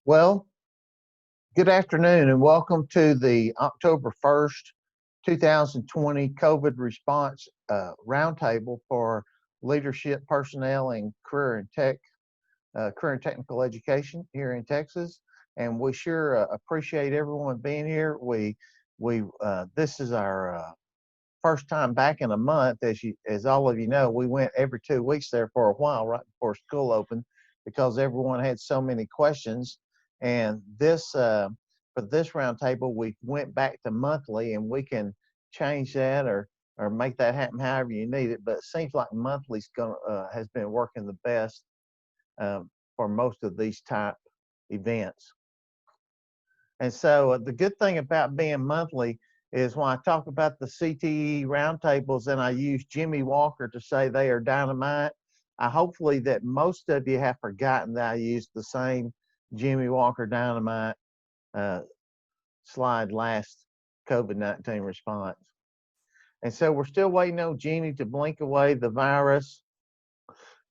Well, good afternoon and welcome to the October 1st, 2020 COVID response roundtable for leadership, personnel, and career and technical education here in Texas. And we sure appreciate everyone being here. This is our first time back in a month. As all of you know, we went every 2 weeks there for a while right before school opened because everyone had so many questions. And for this roundtable, we went back to monthly, and we can change that or make that happen however you need it. But it seems like monthly's has been working the best for most of these type events. And so the good thing about being monthly is when I talk about the CTE roundtables and I use Jimmy Walker to say they are dynamite, hopefully that most of you have forgotten that I used the same Jimmy Walker dynamite slide last COVID-19 response. And so we're still waiting on Jeannie to blink away the virus.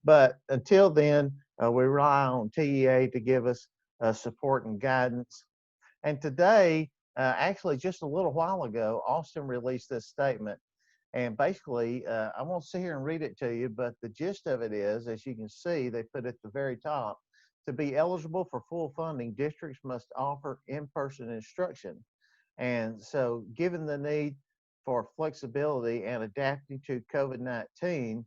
But until then, we rely on TEA to give us support and guidance. And today, actually just a little while ago, Austin released this statement. And basically, I won't sit here and read it to you, but the gist of it is, as you can see, they put at the very top, to be eligible for full funding, districts must offer in-person instruction. And so given the need for flexibility and adapting to COVID-19,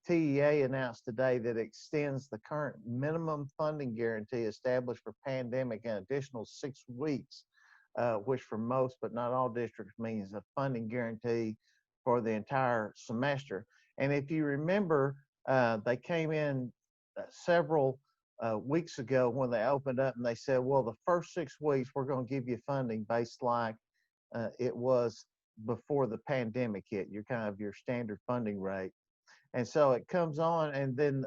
TEA announced today that it extends the current minimum funding guarantee established for pandemic an additional 6 weeks, which for most but not all districts means a funding guarantee for the entire semester. And if you remember, they came in several weeks ago when they opened up and they said, well, the first 6 weeks we're going to give you funding based like it was before the pandemic hit, your standard funding rate. And so it comes on, and then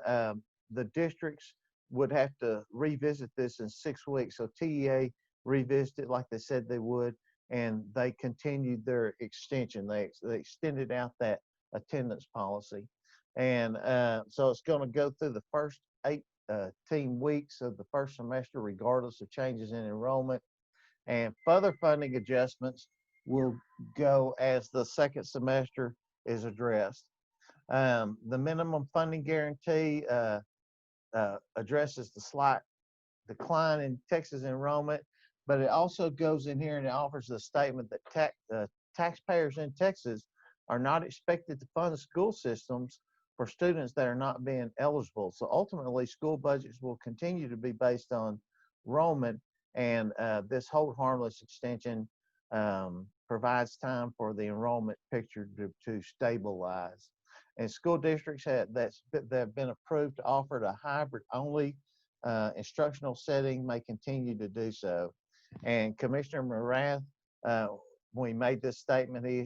the districts would have to revisit this in 6 weeks. So TEA revisited like they said they would, and they continued their extension. They extended out that attendance policy. And so it's going to go through the first 18 weeks of the first semester, regardless of changes in enrollment. And further funding adjustments will go as the second semester is addressed. The minimum funding guarantee addresses the slight decline in Texas enrollment, but it also goes in here and it offers a statement that taxpayers in Texas are not expected to fund school systems for students that are not being eligible. So ultimately, school budgets will continue to be based on enrollment, and this hold harmless extension provides time for the enrollment picture to stabilize. And school districts that have been approved to offer a hybrid-only instructional setting may continue to do so. And Commissioner Morath, when he made this statement he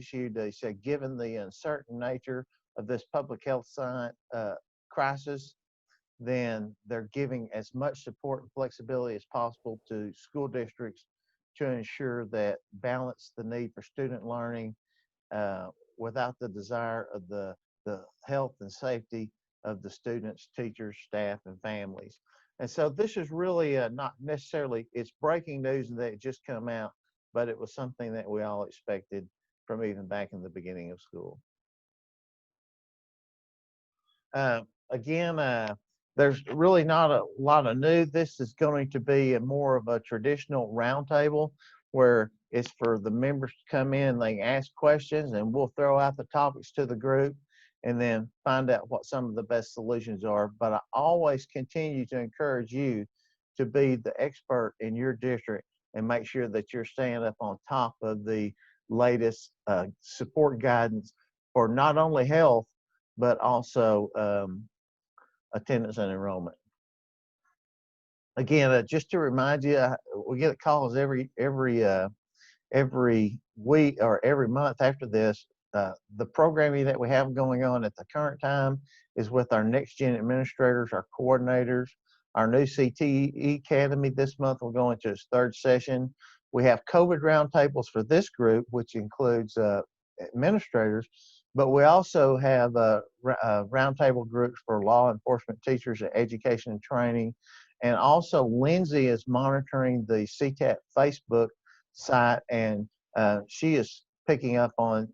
said, given the uncertain nature of this public health science crisis, then they're giving as much support and flexibility as possible to school districts to ensure that balance the need for student learning without the desire of the health and safety of the students, teachers, staff, and families. And so this is really not necessarily, it's breaking news that it just come out, but it was something that we all expected from even back in the beginning of school. Again, there's really not a lot of news. This is going to be more of a traditional roundtable where it's for the members to come in, they ask questions, and we'll throw out the topics to the group and then find out what some of the best solutions are. But I always continue to encourage you to be the expert in your district and make sure that you're staying up on top of the latest support guidance for not only health, but also attendance and enrollment. Again, just to remind you, we get calls every week or every month after this. The programming that we have going on at the current time is with our next gen administrators, our coordinators, our new CTE Academy this month will go into its third session. We have COVID roundtables for this group, which includes administrators, But we also have roundtable groups for law enforcement teachers and education and training. And also Lindsay is monitoring the CTAT Facebook site, and she is picking up on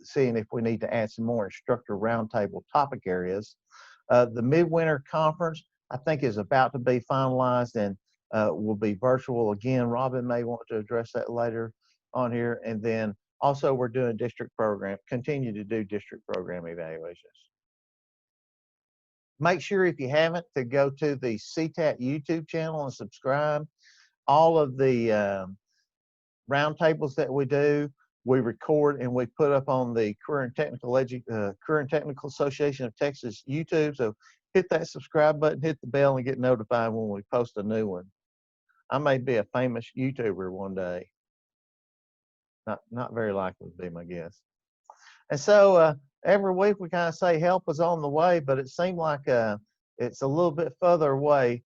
seeing if we need to add some more instructor roundtable topic areas. The Midwinter Conference, I think, is about to be finalized and will be virtual again. Robin may want to address that later on here. And then also we're doing continue to do district program evaluations. Make sure, if you haven't, to go to the CTAT YouTube channel and subscribe. All of the roundtables that we do, we record and we put up on the Career and Technical Association of Texas YouTube. So hit that subscribe button, hit the bell, and get notified when we post a new one. I may be a famous YouTuber one day. Not very likely to be my guess. And so every week we kind of say help is on the way, but it seemed like it's a little bit further away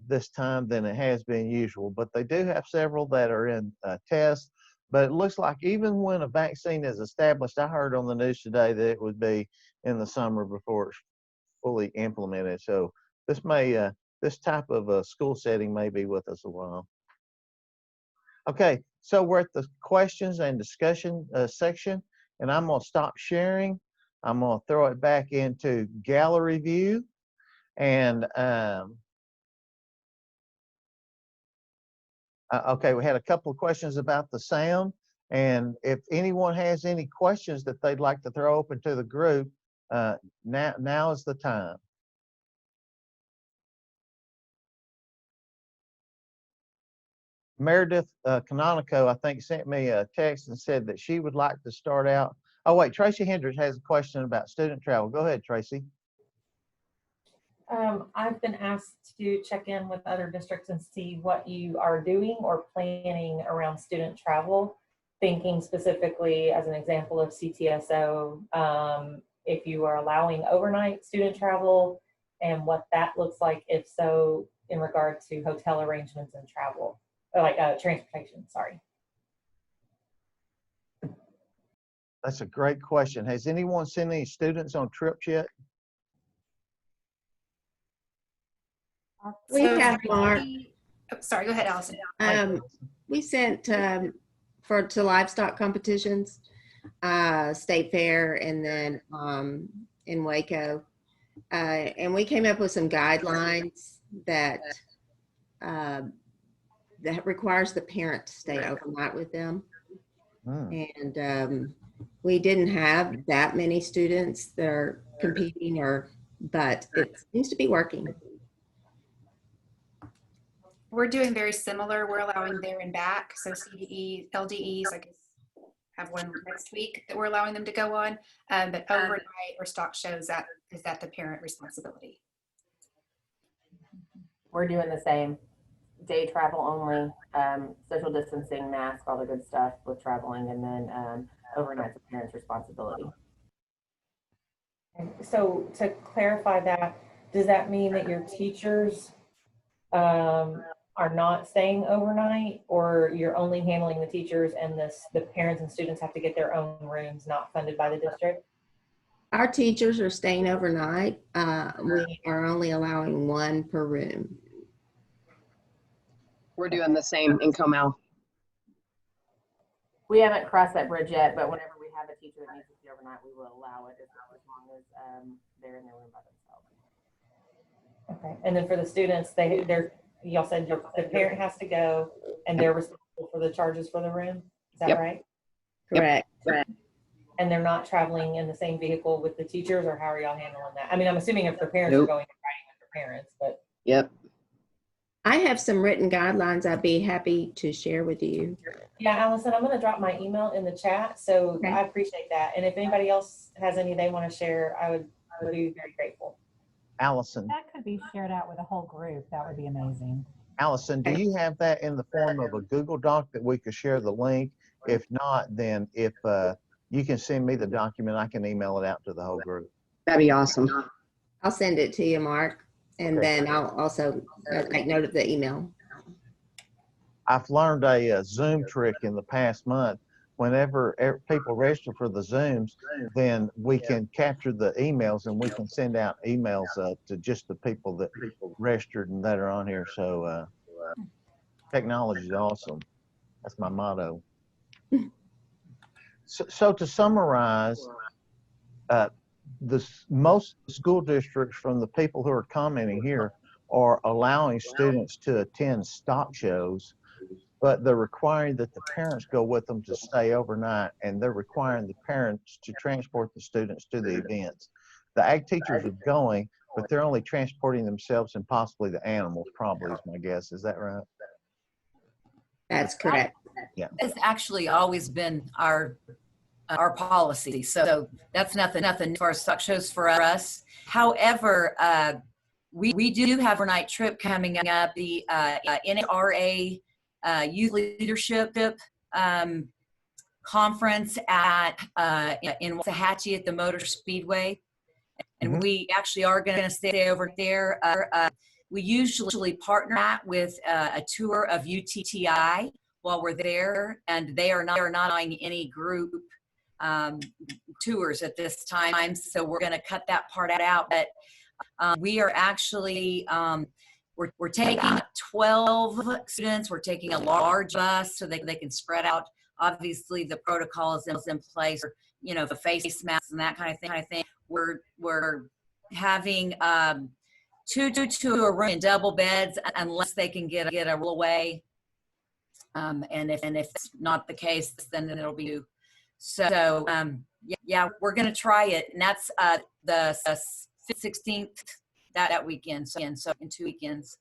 this time than it has been usual. But they do have several that are in tests. But it looks like even when a vaccine is established, I heard on the news today that it would be in the summer before it's fully implemented. So this may this type of school setting may be with us a while. Okay, so we're at the questions and discussion section, and I'm going to stop sharing. I'm going to throw it back into gallery view, and okay, we had a couple of questions about the sound, and if anyone has any questions that they'd like to throw open to the group, now is the time. Meredith Canonico, I think, sent me a text and said that she would like to start out. Oh, wait, Tracy Hendricks has a question about student travel. Go ahead, Tracy. I've been asked to check in with other districts and see what you are doing or planning around student travel, thinking specifically as an example of CTSO, if you are allowing overnight student travel and what that looks like, if so, in regard to hotel arrangements and travel. Like transportation, sorry. That's a great question. Has anyone sent any students on trips yet? We have, Mark. Oh, sorry, go ahead, Allison. We sent to livestock competitions, State Fair, and then in Waco. And we came up with some guidelines that that requires the parent to stay overnight with them. And we didn't have that many students that are competing, but it seems to be working. We're doing very similar. We're allowing there and back. So CDE, LDEs, I guess have one next week that we're allowing them to go on. But overnight or stock shows, that is that the parent responsibility. We're doing the same. Day travel only, social distancing, mask, all the good stuff with traveling, and then overnight's a parent's responsibility. So to clarify that, does that mean that your teachers are not staying overnight, or you're only handling the teachers and the parents and students have to get their own rooms not funded by the district? Our teachers are staying overnight. We are only allowing one per room. We're doing the same in Comel. We haven't crossed that bridge yet, but whenever we have a teacher that needs to stay overnight, we will allow it as long as they're in their room by themselves. Okay, and then for the students, y'all said the parent has to go and they're responsible for the charges for the room. Is that right? Correct. Correct. And they're not traveling in the same vehicle with the teachers, or how are y'all handling that? I mean, I'm assuming if the parents are going and riding with their parents, but. Yep. I have some written guidelines I'd be happy to share with you. Yeah, Allison, I'm going to drop my email in the chat. So okay. I appreciate that. And if anybody else has any they want to share, I would be very grateful. Allison. That could be shared out with a whole group. That would be amazing. Allison, do you have that in the form of a Google Doc that we could share the link? If not, then if you can send me the document, I can email it out to the whole group. That'd be awesome. I'll send it to you, Mark. And then I'll also take note of the email. I've learned a Zoom trick in the past month whenever people register for the Zooms, then we can capture the emails and we can send out emails to just the people that registered and that are on here. So technology is awesome. That's my motto. So to summarize, most school districts, from the people who are commenting here, are allowing students to attend stock shows, but they're requiring that the parents go with them to stay overnight, and they're requiring the parents to transport the students to the events. The ag teachers are going, but they're only transporting themselves and possibly the animals, probably is my guess. Is that right? That's correct. Yeah. It's actually always been our policy. So that's nothing as far as stock shows for us. However, we do have a night trip coming up, the NRA Youth Leadership Conference in Waxahachie at the Motor Speedway. And we actually are going to stay over there. We usually partner with a tour of UTTI while we're there, and they are not on any group tours at this time, so we're going to cut that part out. But we are actually we're taking 12 students. We're taking a large bus so they can spread out. Obviously, the protocol is in place, you know, the face masks and that kind of thing. We're having two to a room in double beds unless they can get a roll away. And if it's not the case, then it'll be two. So yeah, we're gonna try it, and that's the 16th that weekend. So in 2 weekends,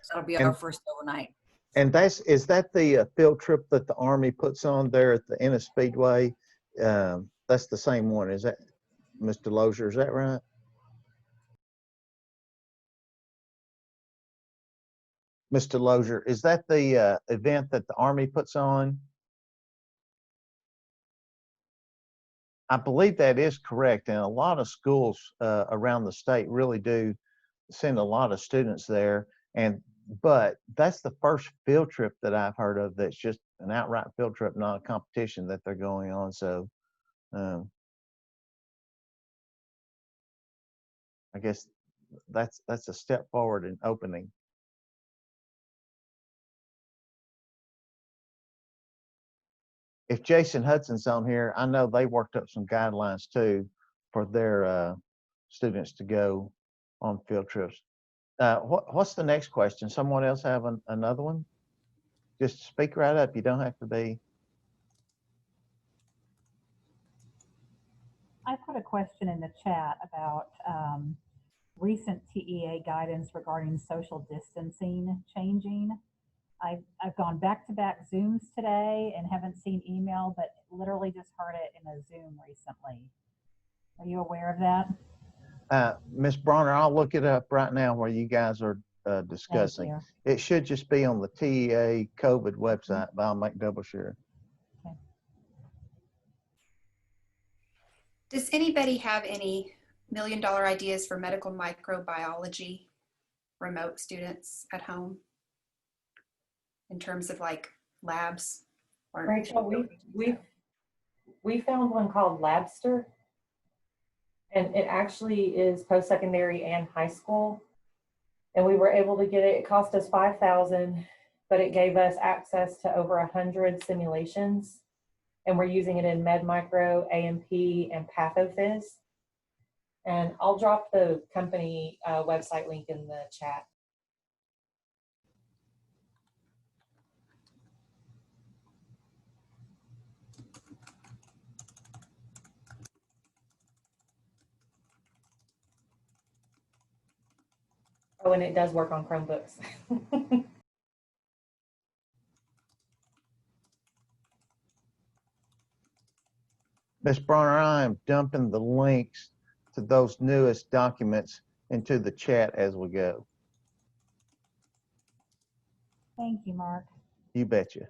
so that'll be our first overnight. And is that the field trip that the Army puts on there at the Ennis Speedway? That's the same one, is that, Mr. Lozier? Is that right? Mr. Lozier, is that the event that the Army puts on? I believe that is correct, and a lot of schools around the state really do send a lot of students there. But that's the first field trip that I've heard of that's just an outright field trip, not a competition that they're going on. So I guess that's a step forward in opening. If Jason Hudson's on here, I know they worked up some guidelines too for their students to go on field trips. What's the next question? Someone else have another one? Just speak right up. You don't have to be. I put a question in the chat about recent TEA guidance regarding social distancing changing. I've gone back-to-back Zooms today and haven't seen email, but literally just heard it in a Zoom recently. Are you aware of that? Ms. Bronner, I'll look it up right now where you guys are discussing. It should just be on the TEA COVID website, but I'll make double sure. Okay. Does anybody have any million-dollar ideas for medical microbiology remote students at home in terms of like labs? Or Rachel, we found one called Labster, and it actually is post-secondary and high school. And we were able to get it. It cost us $5,000, but it gave us access to over 100 simulations. And we're using it in MedMicro, AMP, and PathoPhys. And I'll drop the company website link in the chat. Oh, and it does work on Chromebooks. Ms. Bronner, I am dumping the links to those newest documents into the chat as we go. Thank you, Mark. You betcha.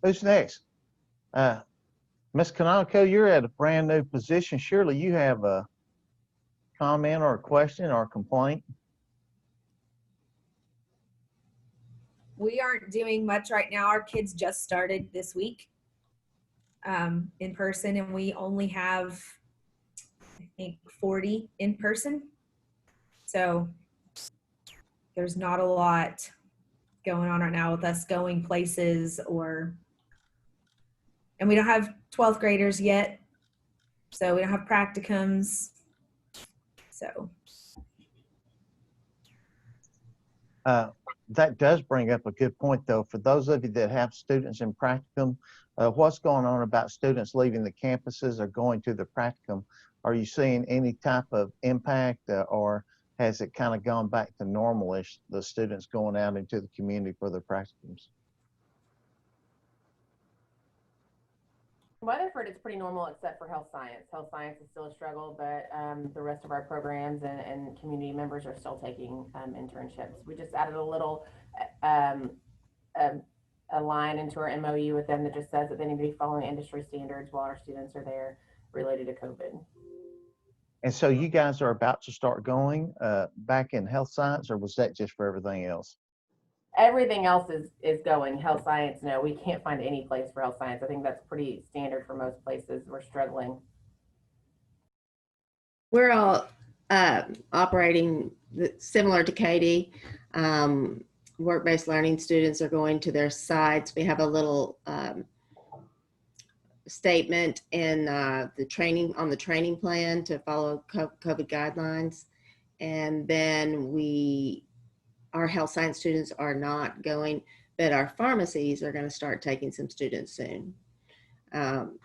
Who's next? Ms. Kanako, you're at a brand new position. Surely you have a comment or a question or a complaint? We aren't doing much right now. Our kids just started this week in person, and we only have, I think, 40 in person. So there's not a lot going on right now with us going places and we don't have 12th graders yet. So we don't have practicums. So. That does bring up a good point, though. For those of you that have students in practicum, what's going on about students leaving the campuses or going to the practicum? Are you seeing any type of impact, or has it kind of gone back to normal-ish, the students going out into the community for their practicums? Weatherford is pretty normal except for health science. Health science is still a struggle, but the rest of our programs and community members are still taking internships. We just added a little a line into our MOU with them that just says that they need to be following industry standards while our students are there related to COVID. And so you guys are about to start going back in health science, or was that just for everything else? Everything else is going. Health science, no, we can't find any place for health science. I think that's pretty standard for most places. We're struggling. We're all operating similar to Katie. Work-based learning students are going to their sites. We have a little statement in the training plan to follow COVID guidelines. And then our health science students are not going, but our pharmacies are going to start taking some students soon.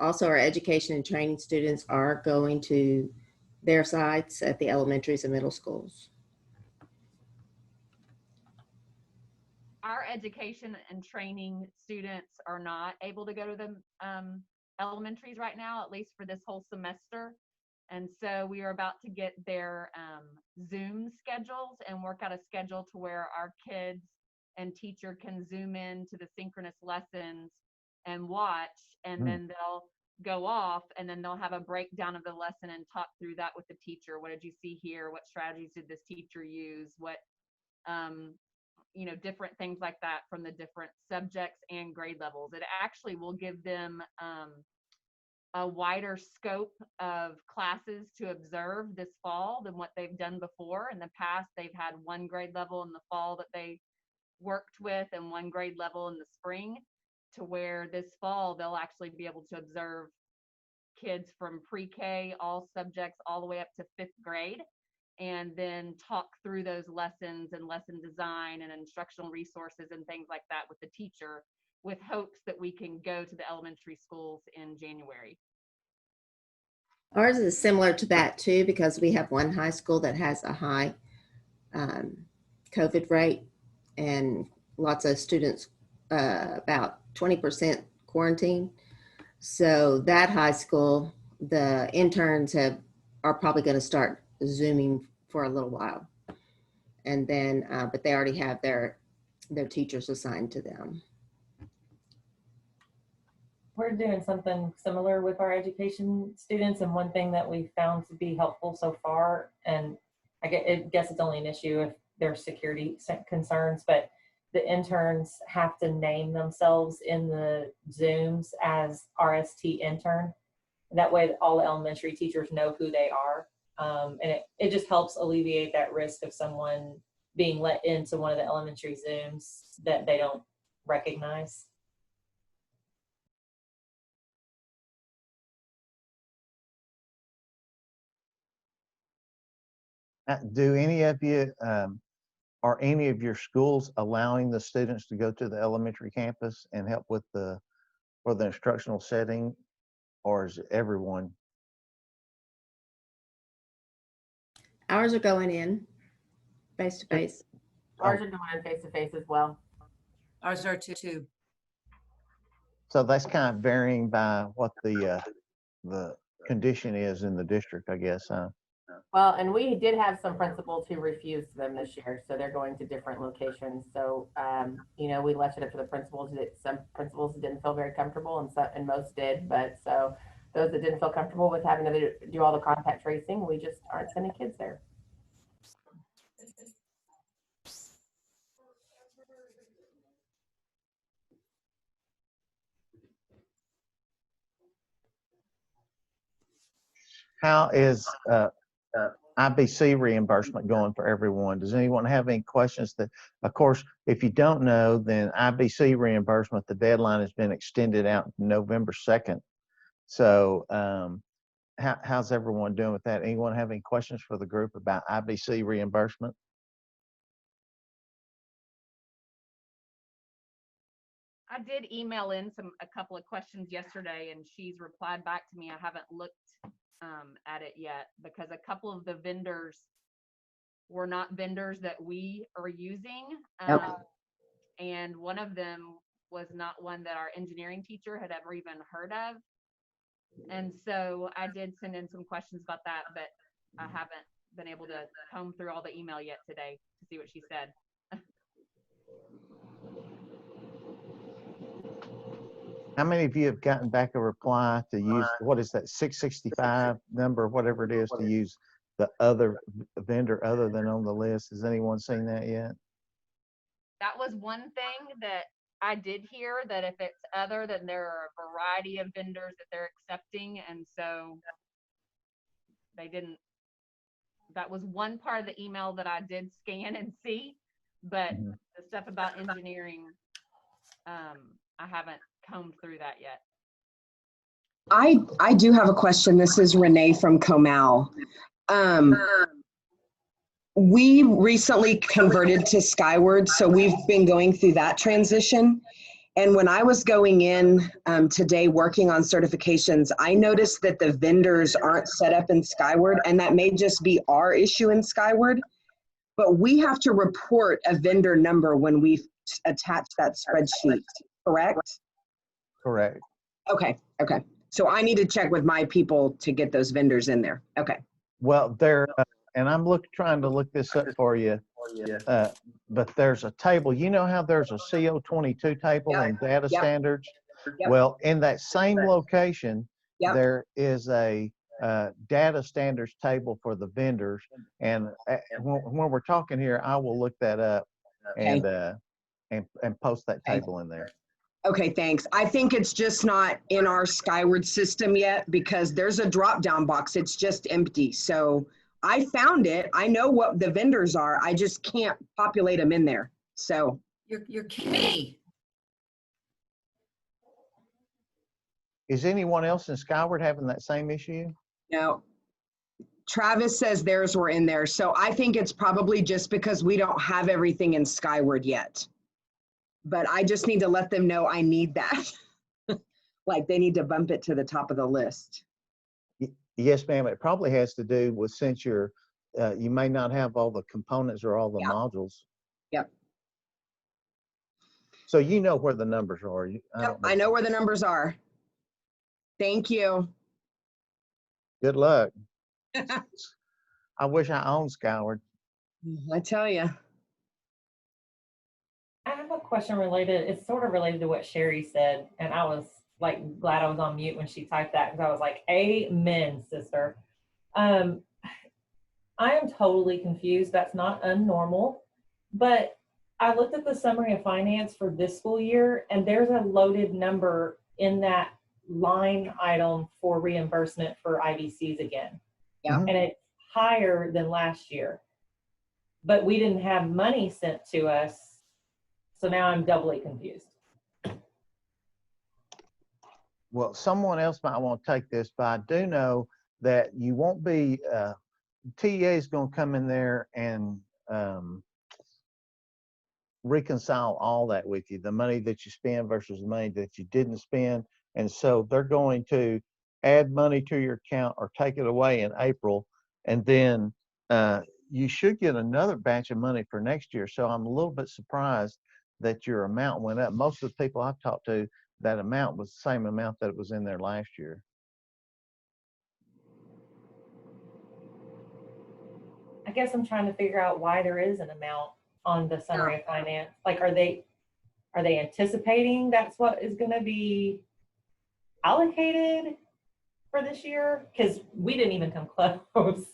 Also, our education and training students are going to their sites at the elementaries and middle schools. Our education and training students are not able to go to the elementaries right now, at least for this whole semester. And so we are about to get their Zoom schedules and work out a schedule to where our kids and teacher can Zoom in to the synchronous lessons and watch, and then they'll go off, and then they'll have a breakdown of the lesson and talk through that with the teacher. What did you see here? What strategies did this teacher use? What, different things like that from the different subjects and grade levels. It actually will give them a wider scope of classes to observe this fall than what they've done before. In the past, they've had one grade level in the fall that they worked with and one grade level in the spring, to where this fall they'll actually be able to observe kids from pre-K, all subjects, all the way up to 5th grade, and then talk through those lessons and lesson design and instructional resources and things like that with the teacher, with hopes that we can go to the elementary schools in January. Ours is similar to that too, because we have one high school that has a high COVID rate and lots of students, about 20% quarantine. So that high school, the interns are probably going to start Zooming for a little while. And then, but they already have their teachers assigned to them. We're doing something similar with our education students, and one thing that we found to be helpful so far, and I guess it's only an issue if there's security concerns, but the interns have to name themselves in the Zooms as RST intern. That way all the elementary teachers know who they are. And it just helps alleviate that risk of someone being let into one of the elementary Zooms that they don't recognize. Do any of you, are any of your schools allowing the students to go to the elementary campus and help with for the instructional setting, or is it everyone? Ours are going in face to face. Ours are going in face to face as well. Ours are too. So that's kind of varying by what the condition is in the district, I guess, huh? Well, and we did have some principals who refused them this year, so they're going to different locations. So, you know, we left it up to the principals. That some principals didn't feel very comfortable, and most did. But so those that didn't feel comfortable with having to do all the contact tracing, we just aren't sending kids there. How is IBC reimbursement going for everyone? Does anyone have any questions? That, of course, if you don't know, then IBC reimbursement, the deadline has been extended out to November 2nd. So how's everyone doing with that? Anyone have any questions for the group about IBC reimbursement? I did email in a couple of questions yesterday, and she's replied back to me. I haven't looked at it yet because a couple of the vendors were not vendors that we are using. And one of them was not one that our engineering teacher had ever even heard of. And so I did send in some questions about that, but I haven't been able to comb through all the email yet today to see what she said. How many of you have gotten back a reply to use, what is that, 665 number, whatever it is, to use the other vendor other than on the list? Has anyone seen that yet? That was one thing that I did hear, that if it's other, then there are a variety of vendors that they're accepting. And so they didn't, that was one part of the email that I did scan and see, but the stuff about engineering, I haven't combed through that yet. I do have a question. This is Renee from Comal. We recently converted to Skyward, so we've been going through that transition. And when I was going in today working on certifications, I noticed that the vendors aren't set up in Skyward, and that may just be our issue in Skyward. But we have to report a vendor number when we attach that spreadsheet, correct? Correct. Okay, okay. So I need to check with my people to get those vendors in there. Okay. Well, there, and I'm trying to look this up for you, but there's a table. You know how there's a CO22 table in data standards? Well, in that same location, there is a data standards table for the vendors. And when we're talking here, I will look that up and post that table in there. Okay, thanks. I think it's just not in our Skyward system yet because there's a drop-down box. It's just empty. So I found it. I know what the vendors are. I just can't populate them in there. So You're kidding me. Is anyone else in Skyward having that same issue? no. Travis says theirs were in there. So I think it's probably just because we don't have everything in Skyward yet. But I just need to let them know I need that. Like they need to bump it to the top of the list. Yes, ma'am. It probably has to do with, since you're, you may not have all the components or all the modules. Yep. So you know where the numbers are. I know where the numbers are. Thank you. Good luck. I wish I owned Skyward. I tell you. I have a question related. It's sort of related to what Sherry said, and I was like glad I was on mute when she typed that because I was like, "Amen, sister." I am totally confused. That's not unnormal, but I looked at the summary of finance for this school year, and there's a loaded number in that line item for reimbursement for IBCs again. Yeah. And it's higher than last year, but we didn't have money sent to us. So now I'm doubly confused. Well, someone else might want to take this, but I do know that you won't be, TEA is going to come in there and reconcile all that with you, the money that you spend versus the money that you didn't spend. And so they're going to add money to your account or take it away in April. And then you should get another batch of money for next year. So I'm a little bit surprised that your amount went up. Most of the people I've talked to, that amount was the same amount that was in there last year. I guess I'm trying to figure out why there is an amount on the summary of finance. Like, are they anticipating that's what is going to be allocated for this year? Because we didn't even come close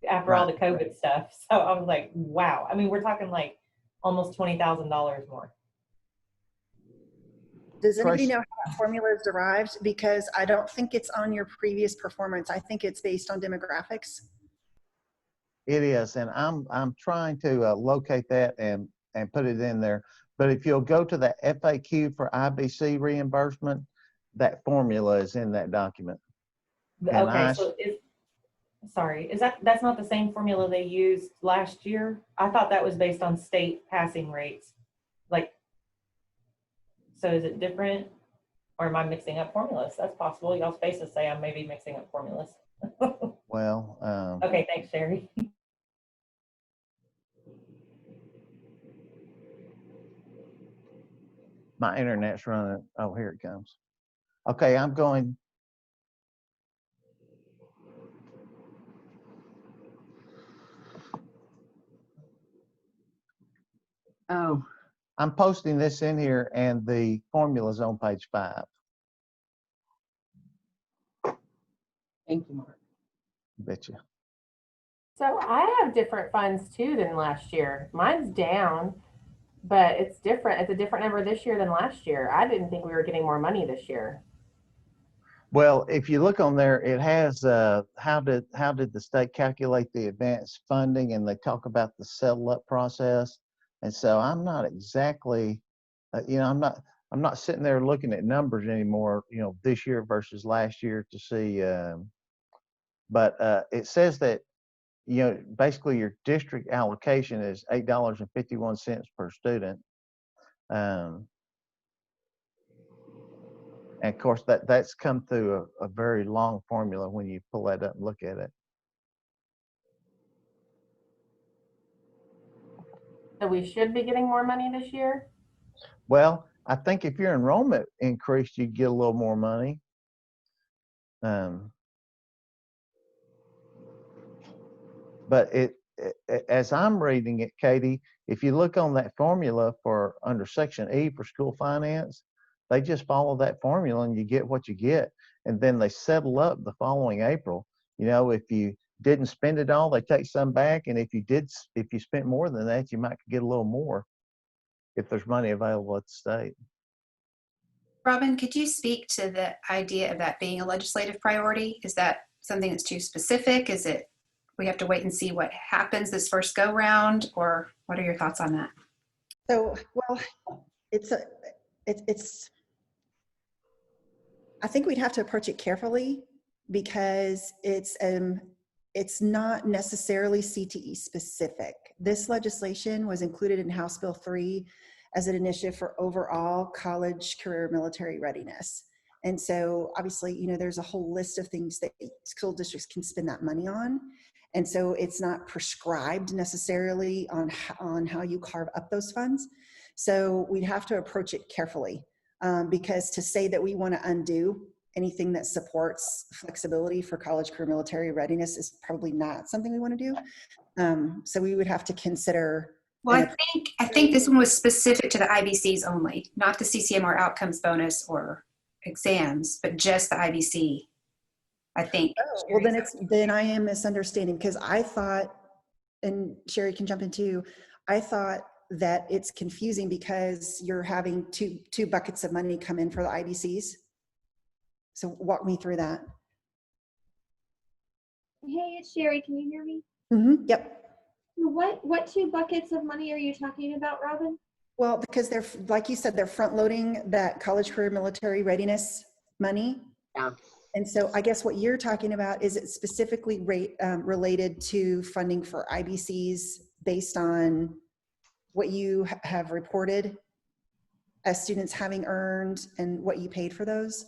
after all the COVID stuff. So I was like, wow. I mean, we're talking like almost $20,000 more. Does anybody Tracy. know how that formula is derived? Because I don't think it's on your previous performance. I think it's based on demographics. It is, and I'm trying to locate that and put it in there. But if you'll go to the FAQ for IBC reimbursement, that formula is in that document. And Okay, so that's not the same formula they used last year? I thought that was based on state passing rates. Like, so is it different, or am I mixing up formulas? That's possible. Y'all's faces say I'm maybe mixing up formulas. Well, okay, thanks, Sherry. my internet's running. Oh, here it comes. Okay, I'm going. Oh, I'm posting this in here, and the formula's on page 5. thank you, Mark. Betcha. So I have different funds too than last year. Mine's down, but it's different. It's a different number this year than last year. I didn't think we were getting more money this year. Well, if you look on there, it has how did the state calculate the advanced funding, and they talk about the settle up process. And so I'm not exactly, I'm not sitting there looking at numbers anymore, this year versus last year to see. But it says that, basically your district allocation is $8.51 per student. And of course, that's come through a very long formula when you pull that up and look at it. So we should be getting more money this year? Well, I think if your enrollment increased, you'd get a little more money. But as I'm reading it, Katie, if you look on that formula for under Section E for school finance, they just follow that formula and you get what you get. And then they settle up the following April. If you didn't spend it all, they take some back. And if you spent more than that, you might get a little more if there's money available at the state. Robin, could you speak to the idea of that being a legislative priority? Is that something that's too specific? Is it we have to wait and see what happens this first go round, or what are your thoughts on that? So, well, I think we'd have to approach it carefully because it's not necessarily CTE specific. This legislation was included in House Bill 3 as an initiative for overall college career military readiness. And so obviously, there's a whole list of things that school districts can spend that money on. And so it's not prescribed necessarily on how you carve up those funds. So we'd have to approach it carefully because to say that we want to undo anything that supports flexibility for college career military readiness is probably not something we want to do. So we would have to consider. Well, I think this one was specific to the IBCs only, not the CCMR outcomes bonus or exams, but just the IBC. I think. Oh, well, then I am misunderstanding because I thought, and Sherry can jump in too, I thought that it's confusing because you're having two buckets of money come in for the IBCs. So walk me through that. Hey, it's Sherry. Can you hear me? Mm-hmm. Yep. What 2 buckets of money are you talking about, Robin? Well, because they're, like you said, they're front loading that college career military readiness money. Yeah. And so I guess what you're talking about is it specifically related to funding for IBCs based on what you have reported as students having earned and what you paid for those?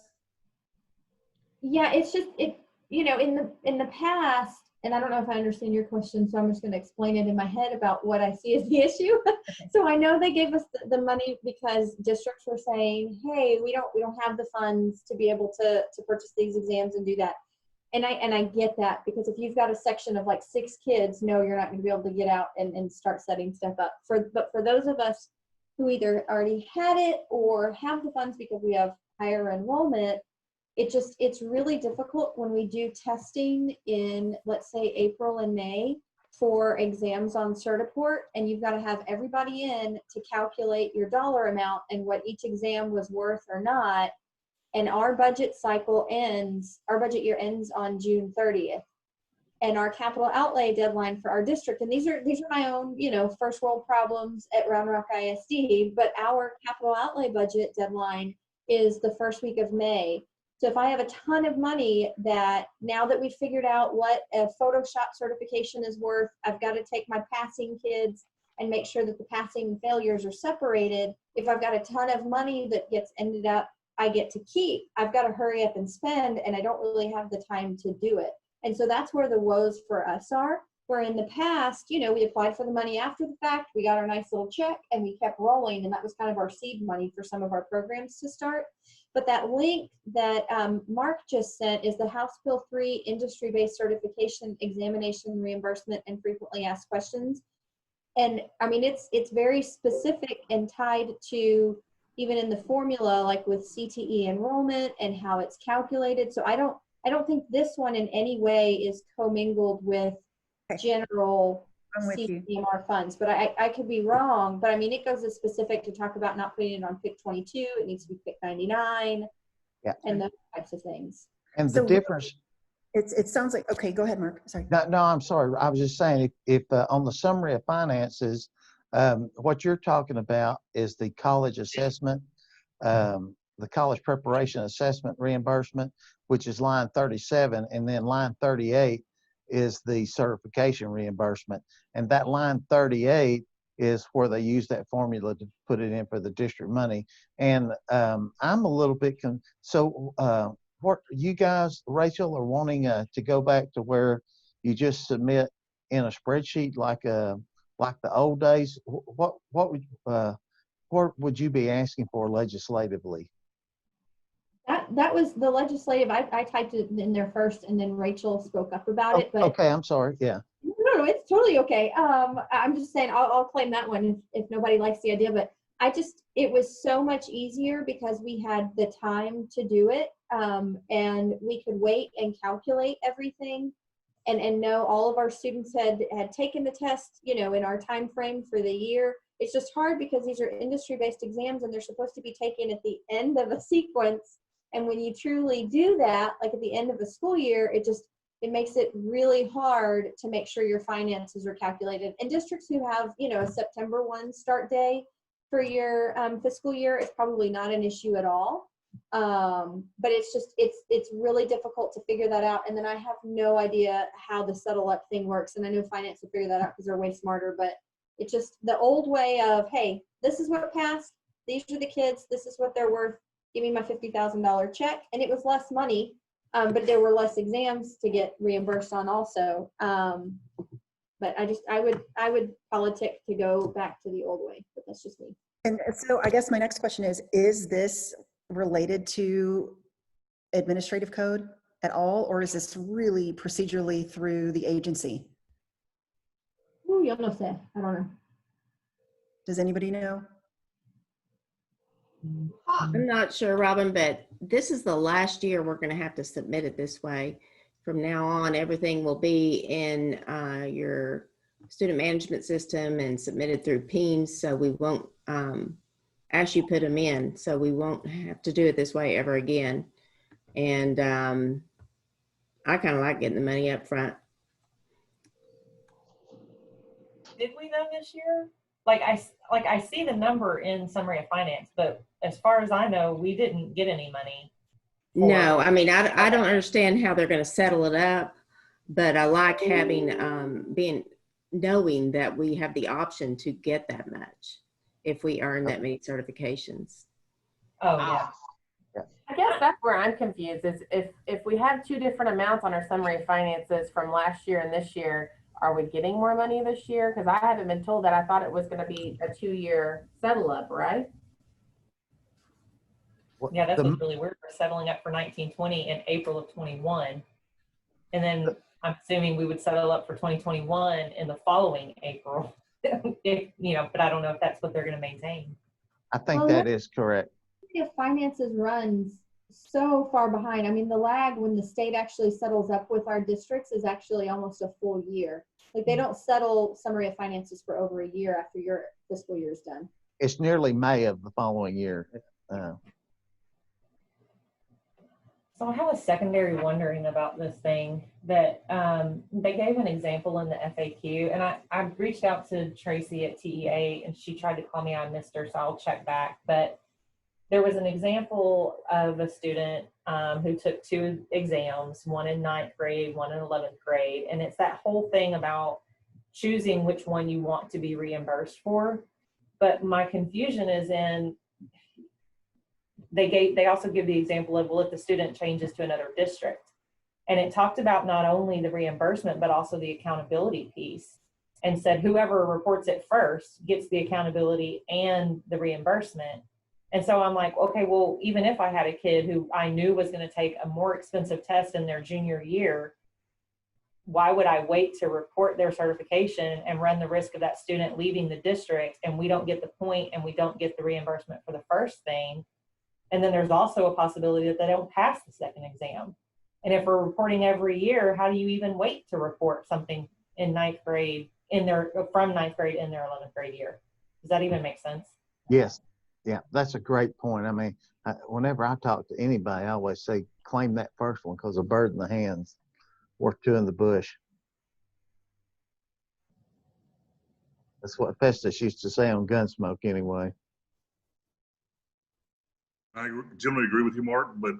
Yeah, it's just, in the past, and I don't know if I understand your question, so I'm just going to explain it in my head about what I see as the issue. So I know they gave us the money because districts were saying, hey, we don't have the funds to be able to purchase these exams and do that. And I get that, because if you've got a section of like 6 kids, no, you're not going to be able to get out and start setting stuff up. But for those of us who either already had it or have the funds because we have higher enrollment, it's really difficult when we do testing in, let's say, April and May for exams on Certiport, and you've got to have everybody in to calculate your dollar amount and what each exam was worth or not. And our budget year ends on June 30th. And our capital outlay deadline for our district, and these are my own, first world problems at Round Rock ISD, but our capital outlay budget deadline is the first week of May. So if I have a ton of money that, now that we've figured out what a Photoshop certification is worth, I've got to take my passing kids and make sure that the passing and failures are separated. If I've got a ton of money that gets ended up, I get to keep, I've got to hurry up and spend, and I don't really have the time to do it. And so that's where the woes for us are, where in the past, we applied for the money after the fact, we got our nice little check, and we kept rolling, and that was kind of our seed money for some of our programs to start. But that link that Mark just sent is the House Bill 3 Industry-Based Certification Examination Reimbursement and Frequently Asked Questions. And I mean, it's very specific and tied to, even in the formula, like with CTE enrollment and how it's calculated. So I don't think this one in any way is commingled with general CDMR funds, but I could be wrong. But I mean, it goes as specific to talk about not putting it on PIC 22. It needs to be PIC 99, and those types of things. And the difference. It sounds like, okay, go ahead, Mark. Sorry. No, I'm sorry. I was just saying, if on the summary of finances, what you're talking about is the college assessment, the college preparation assessment reimbursement, which is line 37, and then line 38 is the certification reimbursement. And that line 38 is where they use that formula to put it in for the district money. And I'm a little bit, what you guys, Rachel, are wanting to go back to where you just submit in a spreadsheet like the old days. What would you be asking for legislatively? That was the legislative. I typed it in there first, and then Rachel spoke up about it. But okay, I'm sorry. Yeah. No, it's totally okay. I'm just saying I'll claim that one if nobody likes the idea. But it was so much easier because we had the time to do it, and we could wait and calculate everything, and know all of our students had taken the test, in our time frame for the year. It's just hard because these are industry-based exams, and they're supposed to be taken at the end of a sequence. And when you truly do that, like at the end of the school year, it makes it really hard to make sure your finances are calculated. And districts who have, a September 1 start day for your fiscal year, it's probably not an issue at all. But it's really difficult to figure that out. And then I have no idea how the settle up thing works. And I know finance will figure that out because they're way smarter, but it's just the old way of, hey, this is what passed. These are the kids. This is what they're worth. Give me my $50,000 check. And it was less money, but there were less exams to get reimbursed on also. But I would politic to go back to the old way, but that's just me. And so I guess my next question is this related to administrative code at all, or is this really procedurally through the agency? Ooh, yo no sé. I don't know. Does anybody know? I'm not sure, Robin, but this is the last year we're going to have to submit it this way. From now on, everything will be in your student management system and submitted through PEEMS, so we won't ask you put them in, so we won't have to do it this way ever again. And I kind of like getting the money up front. Did we know this year? I see the number in summary of finance, but as far as I know, we didn't get any money. No, I mean, I don't understand how they're going to settle it up, but I like having, knowing that we have the option to get that much if we earn that many certifications. Oh, yeah. I guess that's where I'm confused is if we have two different amounts on our summary of finances from last year and this year, are we getting more money this year? Because I haven't been told that. I thought it was going to be a 2-year settle up, right? Yeah, that's what's really weird. We're settling up for 1920 in April of 21. And then I'm assuming we would settle up for 2021 in the following April. If, you know, but I don't know if that's what they're going to maintain. I think Well, that is correct. If finances runs so far behind, I mean, the lag when the state actually settles up with our districts is actually almost a full year. Like they don't settle summary of finances for over a year after your fiscal year is done. It's nearly May of the following year. So I have a secondary wondering about this thing that they gave an example in the FAQ, and I reached out to Tracy at TEA and she tried to call me. I missed her, so I'll check back. But there was an example of a student who took 2 exams, one in 9th grade, one in 11th grade. And it's that whole thing about choosing which one you want to be reimbursed for. But my confusion is in, they also give the example of, well, if the student changes to another district. And it talked about not only the reimbursement, but also the accountability piece, and said whoever reports it first gets the accountability and the reimbursement. And so I'm like, okay, well, even if I had a kid who I knew was going to take a more expensive test in their junior year, why would I wait to report their certification and run the risk of that student leaving the district and we don't get the point and we don't get the reimbursement for the first thing? And then there's also a possibility that they don't pass the second exam. And if we're reporting every year, how do you even wait to report something in 9th grade from 9th grade in their 11th grade year? Does that even make sense? Yes. Yeah, that's a great point. I mean, whenever I talk to anybody, I always say, claim that first one, because a bird in the hand's worth 2 in the bush. That's what Festus used to say on Gunsmoke anyway. I generally agree with you, Mark, but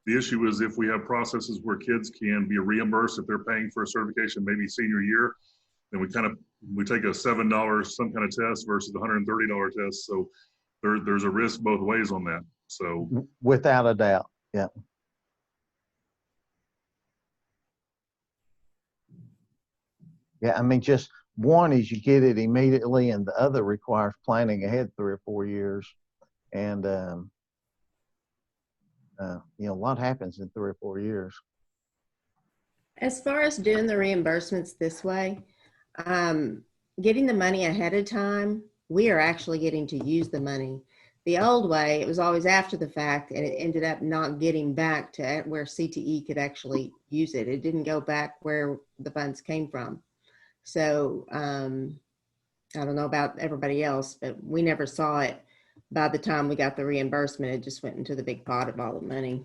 the issue is if we have processes where kids can be reimbursed if they're paying for a certification, maybe senior year, then we take a $7 some kind of test versus a $130 test. So there's a risk both ways on that. So without a doubt, yeah. Yeah, I mean, just one is you get it immediately, and the other requires planning ahead 3 or 4 years. And you know, a lot happens in 3 or 4 years. As far as doing the reimbursements this way, getting the money ahead of time, we are actually getting to use the money. The old way, it was always after the fact, and it ended up not getting back to where CTE could actually use it. It didn't go back where the funds came from. So I don't know about everybody else, but we never saw it. By the time we got the reimbursement, it just went into the big pot of all the money.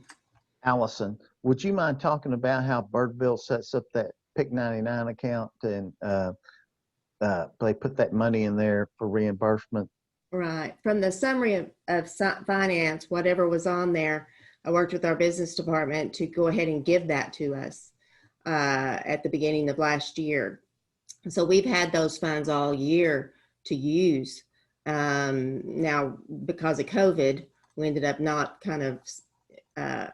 Allison, would you mind talking about how Birdville sets up that PIC 99 account and they put that money in there for reimbursement? Right. From the summary of finance, whatever was on there, I worked with our business department to go ahead and give that to us at the beginning of last year. So we've had those funds all year to use. Now, because of COVID, we ended up not kind of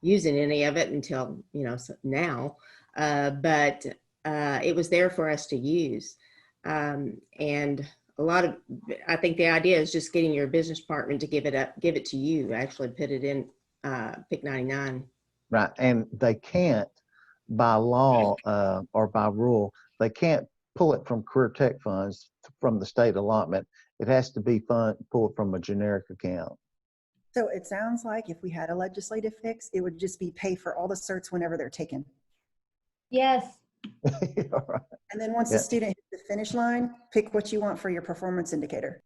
using any of it until, you know, now, but it was there for us to use. And a lot of, I think the idea is just getting your business department to give it to you, actually put it in PIC 99. Right, and they can't, by law or by rule, they can't pull it from career tech funds from the state allotment. It has to be pulled from a generic account. So it sounds like if we had a legislative fix, it would just be pay for all the certs whenever they're taken. Yes. Right. And then once the student hits the finish line, pick what you want for your performance indicator.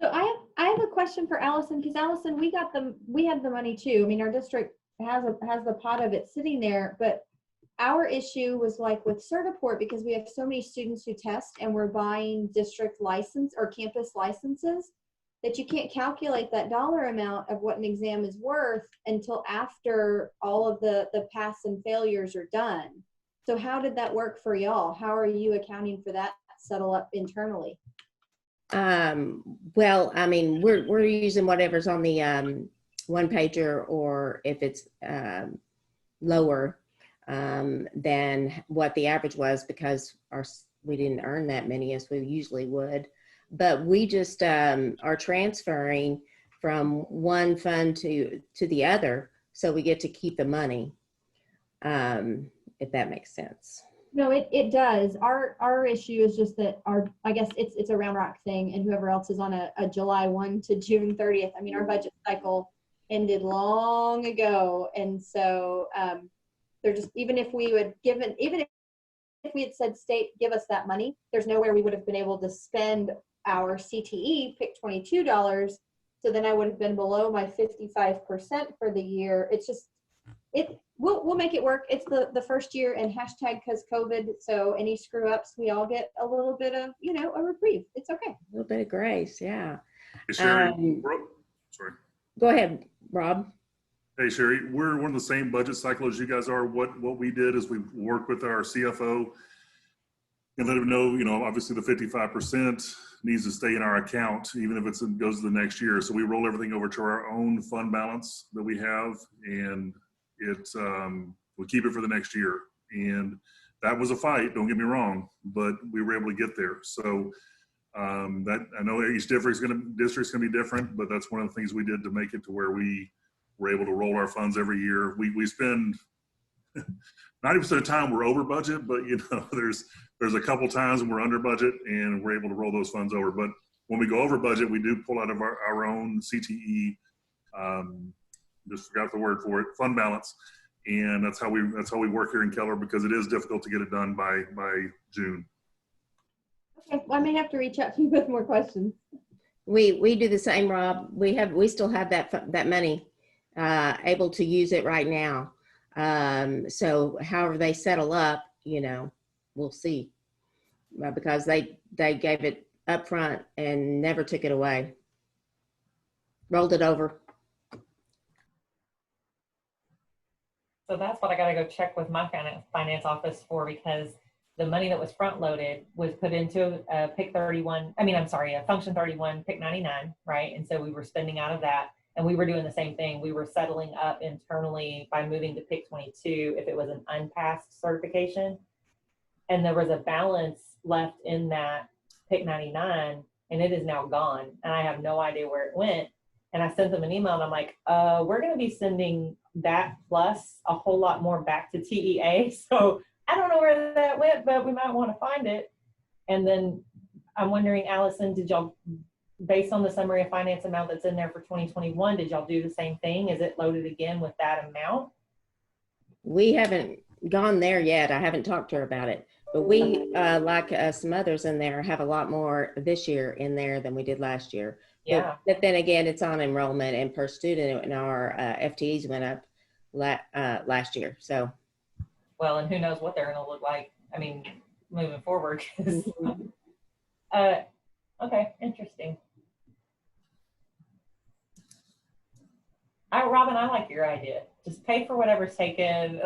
So I have a question for Allison, because Allison, we had the money too. I mean, our district has the pot of it sitting there, but our issue was like with Certiport, because we have so many students who test and we're buying district license or campus licenses, that you can't calculate that dollar amount of what an exam is worth until after all of the pass and failures are done. So how did that work for y'all? How are you accounting for that settle up internally? Well, I mean, we're using whatever's on the one pager, or if it's lower than what the average was, because we didn't earn that many as we usually would. But we just are transferring from one fund to the other, so we get to keep the money. if that makes sense. No, it does. Our issue is just that I guess it's a Round Rock thing, and whoever else is on a July 1 to June 30th. I mean, our budget cycle ended long ago, and so they're just, even if we had said, state, give us that money, there's nowhere we would have been able to spend our CTE, pick $22. So then I would have been below my 55% for the year. It's just, we'll make it work. It's the first year, and hashtag because COVID. So any screw ups, we all get a little bit of, a reprieve. It's okay. A little bit of grace. Yeah. Hey, Sherry, sorry. Go ahead, Rob. Hey, Sherry, we're one of the same budget cycle as you guys are. What we did is we worked with our CFO and let him know, obviously the 55% needs to stay in our account, even if it goes to the next year. So we roll everything over to our own fund balance that we have, and we keep it for the next year. And that was a fight, don't get me wrong, but we were able to get there. So that, I know each district's gonna be different, but that's one of the things we did to make it to where we were able to roll our funds every year. We spend 90% of the time we're over budget, but there's a couple times when we're under budget and we're able to roll those funds over. But when we go over budget, we do pull out of our own CTE, just forgot the word for it, fund balance. And that's how we work here in Keller, because it is difficult to get it done by June. Okay, well, I may have to reach out to you with more questions. We do the same, Rob. We still have that money, able to use it right now. So however they settle up, we'll see, because they gave it up front and never took it away, rolled it over. So that's what I got to go check with my finance office for, because the money that was front loaded was put into a function 31, pick 99, right? And so we were spending out of that, and we were doing the same thing. We were settling up internally by moving to pick 22 if it was an unpassed certification. And there was a balance left in that pick 99, and it is now gone. And I have no idea where it went. And I sent them an email, and I'm like, we're going to be sending that plus a whole lot more back to TEA. So I don't know where that went, but we might want to find it. And then I'm wondering, Allison, did y'all, based on the summary of finance amount that's in there for 2021, did y'all do the same thing? Is it loaded again with that amount? We haven't gone there yet. I haven't talked to her about it, but we, like some others in there, have a lot more this year in there than we did last year. Yeah. But then again, it's on enrollment and per student, and our FTEs went up last year. So. Well, and who knows what they're going to look like, moving forward. Okay, interesting. Robin, I like your idea. Just pay for whatever's taken.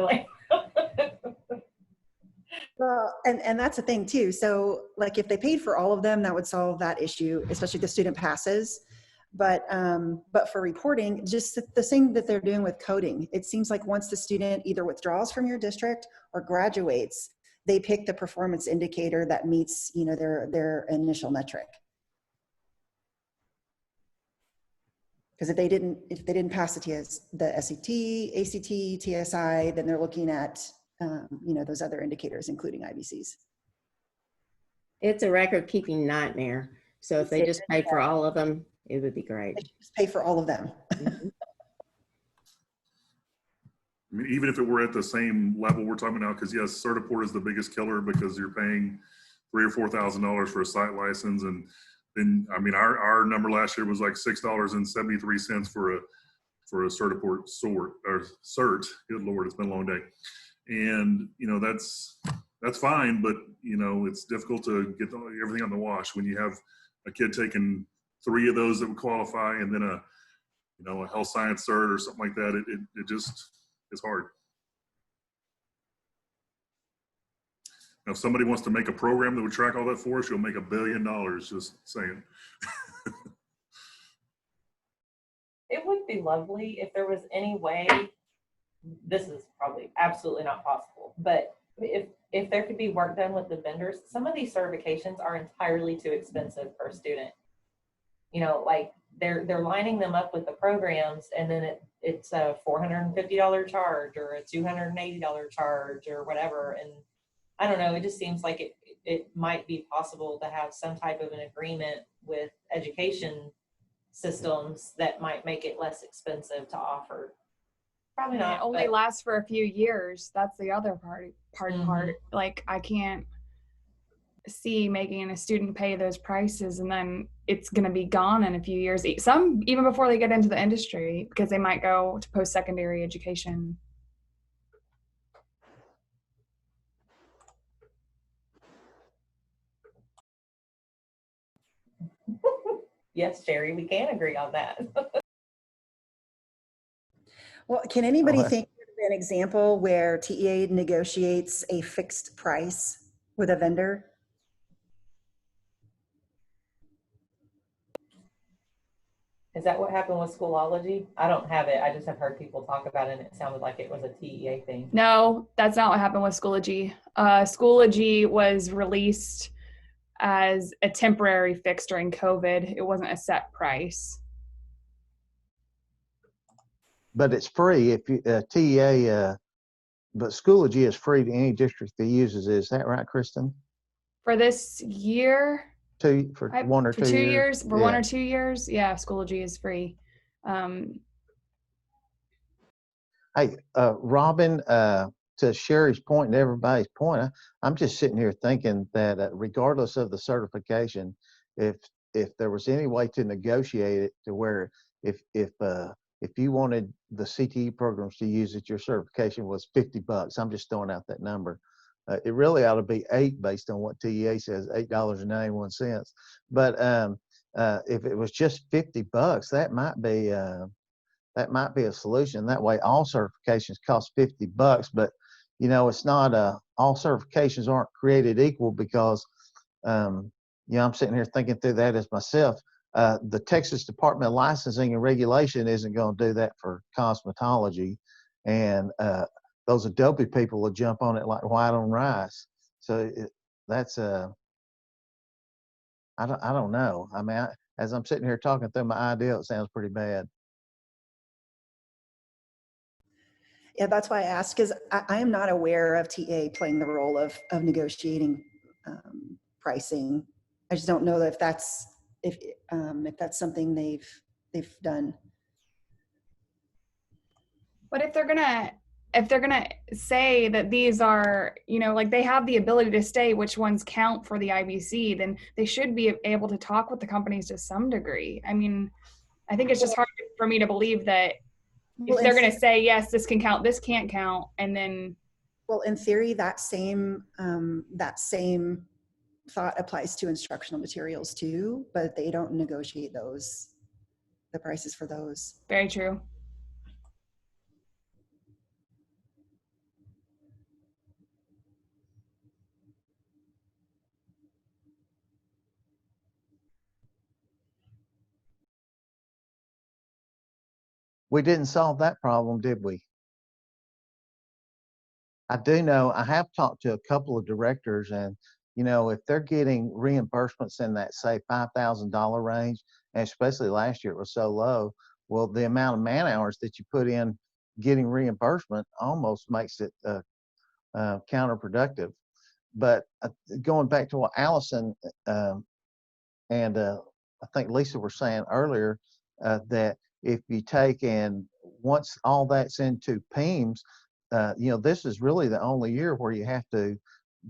Well, and that's the thing too. So like if they paid for all of them, that would solve that issue, especially the student passes. But for reporting, just the thing that they're doing with coding, it seems like once the student either withdraws from your district or graduates, they pick the performance indicator that meets, their initial metric. Because if they didn't pass the SAT, ACT, TSI, then they're looking at those other indicators, including IBCs. It's a record-keeping nightmare. So if they just pay for all of them, it would be great. They just pay for all of them. Even if it were at the same level we're talking about, because yes, Certiport is the biggest killer because you're paying $3,000 or $4,000 for a site license, and then our number last year was like $6.73 for a Certiport cert. Good Lord, it's been a long day, and that's fine, but it's difficult to get everything on the wash when you have a kid taking 3 of those that would qualify, and then a health science cert or something like that. It just is hard. Now, if somebody wants to make a program that would track all that for us, you'll make $1 billion. Just saying. It would be lovely if there was any way. This is probably absolutely not possible, but if there could be work done with the vendors, some of these certifications are entirely too expensive per student. Like they're lining them up with the programs, and then it's a $450 charge or a $280 charge or whatever. And I don't know, it just seems like it might be possible to have some type of an agreement with education systems that might make it less expensive to offer. Probably And not. it only but- lasts for a few years. That's the other part. Like, I can't see making a student pay those prices and then it's going to be gone in a few years. Some even before they get into the industry, because they might go to post-secondary education. Yes, Sherry, we can agree on that. Well, can anybody Oh, think of an example where TEA negotiates a fixed price with a vendor? Is that what happened with Schoolology? I don't have it. I just have heard people talk about it, and it sounded like it was a TEA thing. No, that's not what happened with Schoology. Schoology was released as a temporary fix during COVID. It wasn't a set price. But it's free if you, TEA, but Schoology is free to any district that uses it. Is that right, Kristen? For this year, For one or for two 2 years? years, for Yeah. 1 or 2 years, yeah, Schoology is free. Hey, Robin, to Sherry's point and everybody's point, I'm just sitting here thinking that regardless of the certification, if there was any way to negotiate it to where if you wanted the CTE programs to use it, your certification was $50. I'm just throwing out that number. It really ought to be $8 based on what TEA says, $8.91. But if it was just $50, that might be a solution. That way, all certifications cost $50. But you know, it's not all certifications aren't created equal because I'm sitting here thinking through that as myself. The Texas Department of Licensing and Regulation isn't going to do that for cosmetology, and those Adobe people will jump on it like white on rice. So that's I don't know. I mean, as I'm sitting here talking through my idea, it sounds pretty bad. Yeah, that's why I asked, because I am not aware of TA playing the role of negotiating pricing. I just don't know that if that's something they've done. But if they're gonna say that these are, like they have the ability to say which ones count for the IBC, then they should be able to talk with the companies to some degree. I mean, I think it's just hard for me to believe that if they're going to say, yes, this can count, this can't count, and then. Well, in theory, that same thought applies to instructional materials too, but they don't negotiate the prices for those. Very true. We didn't solve that problem, did we? I do know, I have talked to a couple of directors, and if they're getting reimbursements in that, say, $5,000 range, and especially last year it was so low, well, the amount of man hours that you put in getting reimbursement almost makes it counterproductive. But going back to what Allison and I think Lisa were saying earlier, that if you take and once all that's into PEIMS, this is really the only year where you have to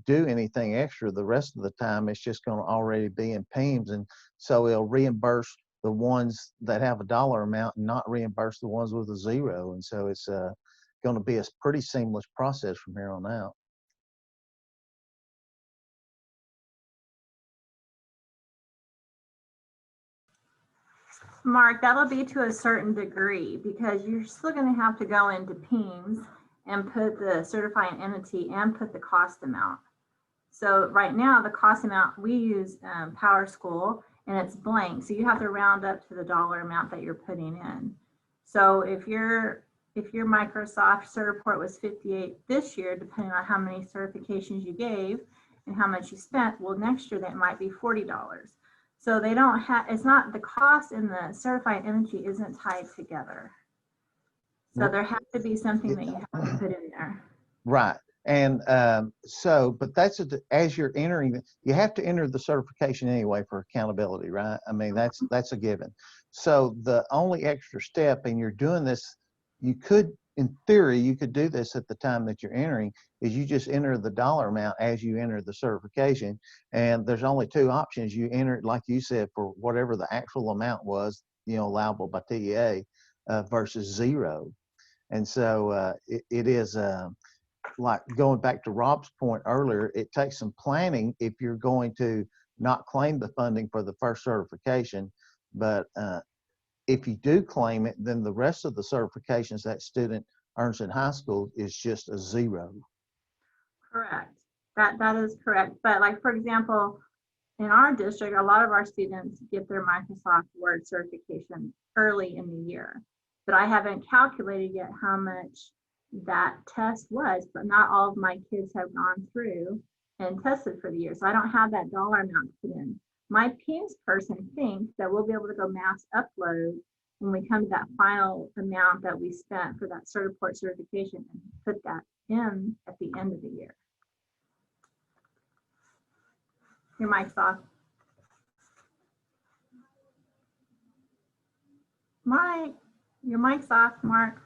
do anything extra. The rest of the time, it's just going to already be in PEIMS. And so it'll reimburse the ones that have a dollar amount and not reimburse the ones with a zero. And so it's going to be a pretty seamless process from here on out. Mark, that'll be to a certain degree because you're still going to have to go into PEIMS and put the certifying entity and put the cost amount. So right now, the cost amount, we use Power School and it's blank. So you have to round up to the dollar amount that you're putting in. So if your Microsoft cert report was 58 this year, depending on how many certifications you gave and how much you spent, well, next year that might be $40. So they don't have, it's not, the cost and the certified entity isn't tied together. So there has to be something that you have to put in there. Right. And but that's as you're entering, you have to enter the certification anyway for accountability, right? I mean, that's a given. So the only extra step, and you're doing this, you could, in theory, you could do this at the time that you're entering, is you just enter the dollar amount as you enter the certification. And there's only two options. You enter it, like you said, for whatever the actual amount was, allowable by TEA versus zero. And so it is like going back to Rob's point earlier, it takes some planning if you're going to not claim the funding for the first certification. But if you do claim it, then the rest of the certifications that student earns in high school is just a zero. Correct. That is correct. But like, for example, in our district, a lot of our students get their Microsoft Word certification early in the year. But I haven't calculated yet how much that test was, but not all of my kids have gone through and tested for the year. So I don't have that dollar amount put in. My PIMS person thinks that we'll be able to go mass upload when we come to that final amount that we spent for that Certiport certification and put that in at the end of the year. Your mic's off. Mike, your mic's off, Mark.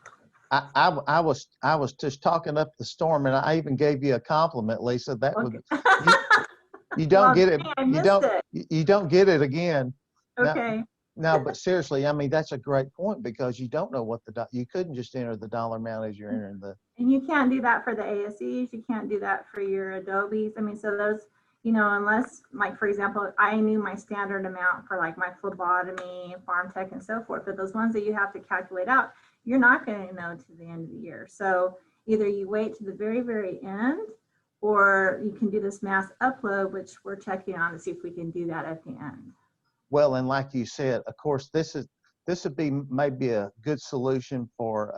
I was just talking up the storm, and I even gave you a compliment, Lisa. That Okay. would you don't Well, get it. dang, I missed it. You don't get it again. Okay. No, but seriously, I mean, that's a great point, because you don't know what you couldn't just enter the dollar amount as you're entering the. And you can't do that for the ASEs. You can't do that for your Adobes. I mean, so those, unless, like, for example, I knew my standard amount for like my phlebotomy, farm tech, and so forth, but those ones that you have to calculate out, you're not going to know to the end of the year. So either you wait to the very, very end, or you can do this mass upload, which we're checking on to see if we can do that at the end. Well, and like you said, of course, this would be maybe a good solution for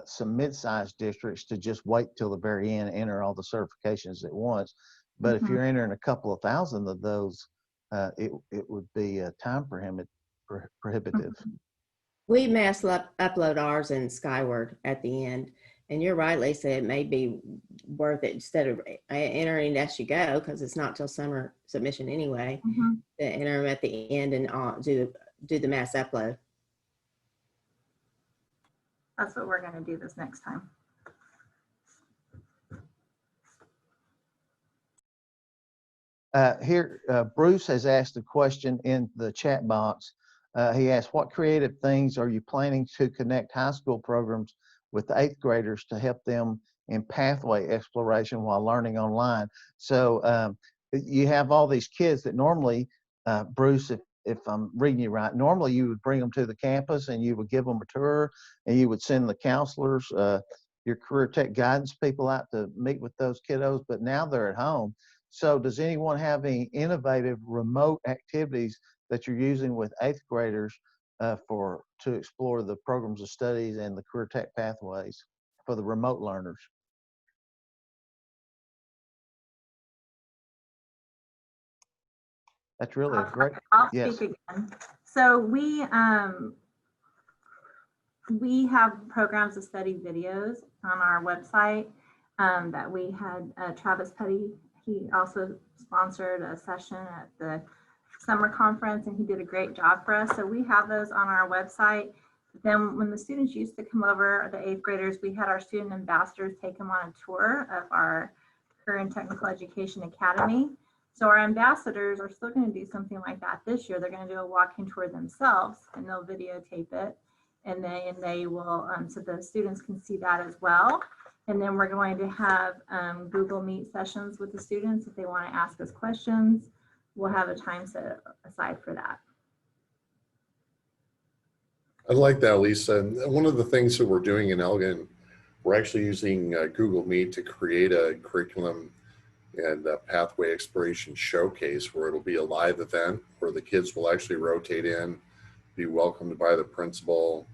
some mid-sized districts to just wait till the very end, enter all the certifications at once. But if you're entering a couple of thousand of those, it would be time prohibitive. We mass upload ours in Skyward at the end. And you're right, Lisa, it may be worth it instead of entering as you go, because it's not till summer submission anyway, to enter them at the end and do the mass upload. That's what we're going to do this next time. Here, Bruce has asked a question in the chat box. He asked, what creative things are you planning to connect high school programs with the 8th graders to help them in pathway exploration while learning online? So you have all these kids that normally, Bruce, if I'm reading you right, normally you would bring them to the campus and you would give them a tour, and you would send the counselors, your career tech guidance people out to meet with those kiddos, but now they're at home. So does anyone have any innovative remote activities that you're using with 8th graders to explore the programs of studies and the career tech pathways for the remote learners? That's really a great. I'll yes. speak again. So we have programs of study videos on our website that we had Travis Petty. He also sponsored a session at the summer conference, and he did a great job for us. So we have those on our website. Then when the students used to come over, the 8th graders, we had our student ambassadors take them on a tour of our Career and Technical Education Academy. So our ambassadors are still going to do something like that this year. They're going to do a walking tour themselves, and they'll videotape it, and they will, so the students can see that as well. And then we're going to have Google Meet sessions with the students if they want to ask us questions. We'll have a time set aside for that. I like that, Lisa. And one of the things that we're doing in Elgin, we're actually using Google Meet to create a curriculum and a pathway exploration showcase where it'll be a live event where the kids will actually rotate in, be welcomed by the principal,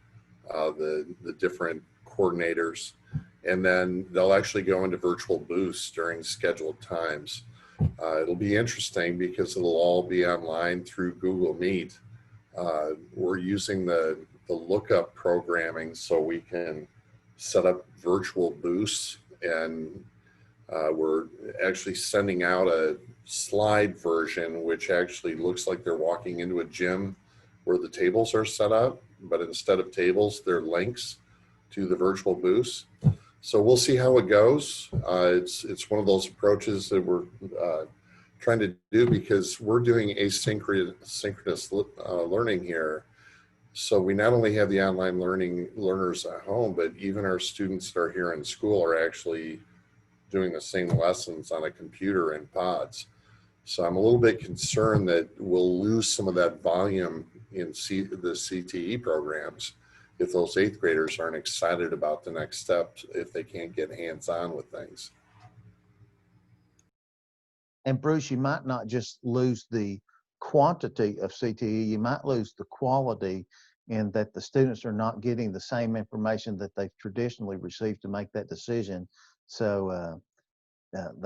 the different coordinators, and then they'll actually go into virtual booths during scheduled times. It'll be interesting because it'll all be online through Google Meet. We're using the lookup programming so we can set up virtual booths, and we're actually sending out a slide version which actually looks like they're walking into a gym where the tables are set up, but instead of tables, they're links to the virtual booths. So we'll see how it goes. It's one of those approaches that we're trying to do because we're doing asynchronous learning here. So we not only have the online learners at home, but even our students that are here in school are actually doing the same lessons on a computer in pods. So I'm a little bit concerned that we'll lose some of that volume in the CTE programs if those 8th graders aren't excited about the next steps, if they can't get hands-on with things. And Bruce, you might not just lose the quantity of CTE, you might lose the quality, in that the students are not getting the same information that they've traditionally received to make that decision. So the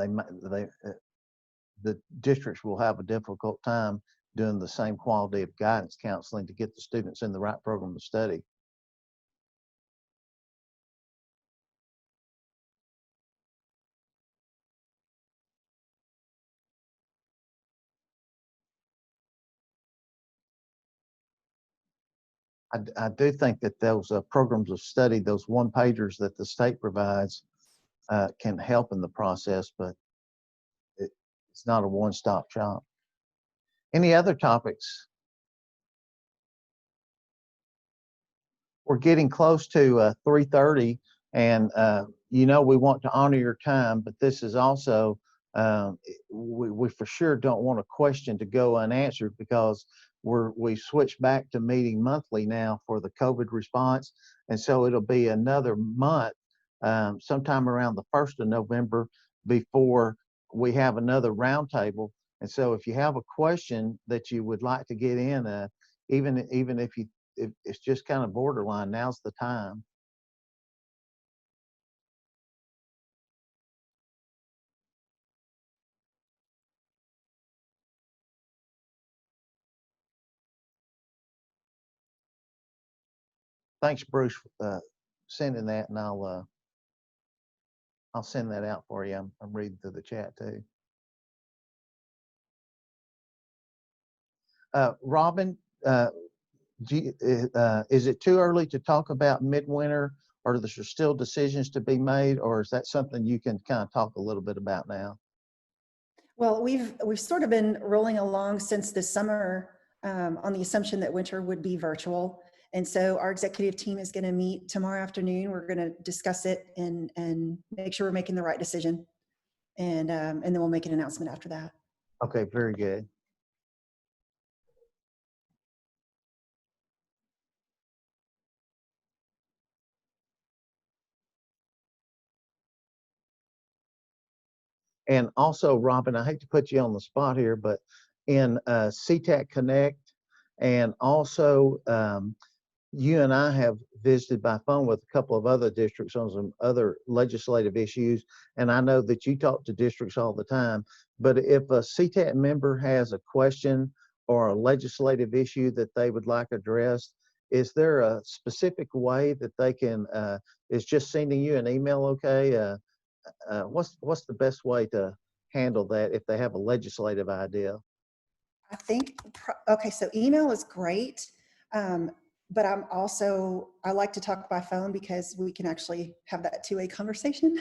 districts will have a difficult time doing the same quality of guidance counseling to get the students in the right program to study. I do think that those programs of study, those one-pagers that the state provides, can help in the process, but it's not a one-stop shop. Any other topics? We're getting close to 3:30, and you know we want to honor your time, but this is also, we for sure don't want a question to go unanswered, because we switched back to meeting monthly now for the COVID response, and so it'll be another month, sometime around the 1st of November, before we have another roundtable. And so if you have a question that you would like to get in, even if it's just kind of borderline, now's the time. Thanks, Bruce, for sending that, and I'll send that out for you. I'm reading through the chat too. Robin, is it too early to talk about midwinter, or are there still decisions to be made, or is that something you can kind of talk a little bit about now? Well, we've sort of been rolling along since the summer on the assumption that winter would be virtual. And so our executive team is going to meet tomorrow afternoon. We're going to discuss it and make sure we're making the right decision. And then we'll make an announcement after that. Okay, very good. And also, Robin, I hate to put you on the spot here, but in CTAT Connect, and also you and I have visited by phone with a couple of other districts on some other legislative issues, and I know that you talk to districts all the time, but if a CTAT member has a question or a legislative issue that they would like addressed, is there a specific way that they can, is just sending you an email okay? What's the best way to handle that if they have a legislative idea? I think, okay, so email is great. But I like to talk by phone because we can actually have that two-way conversation.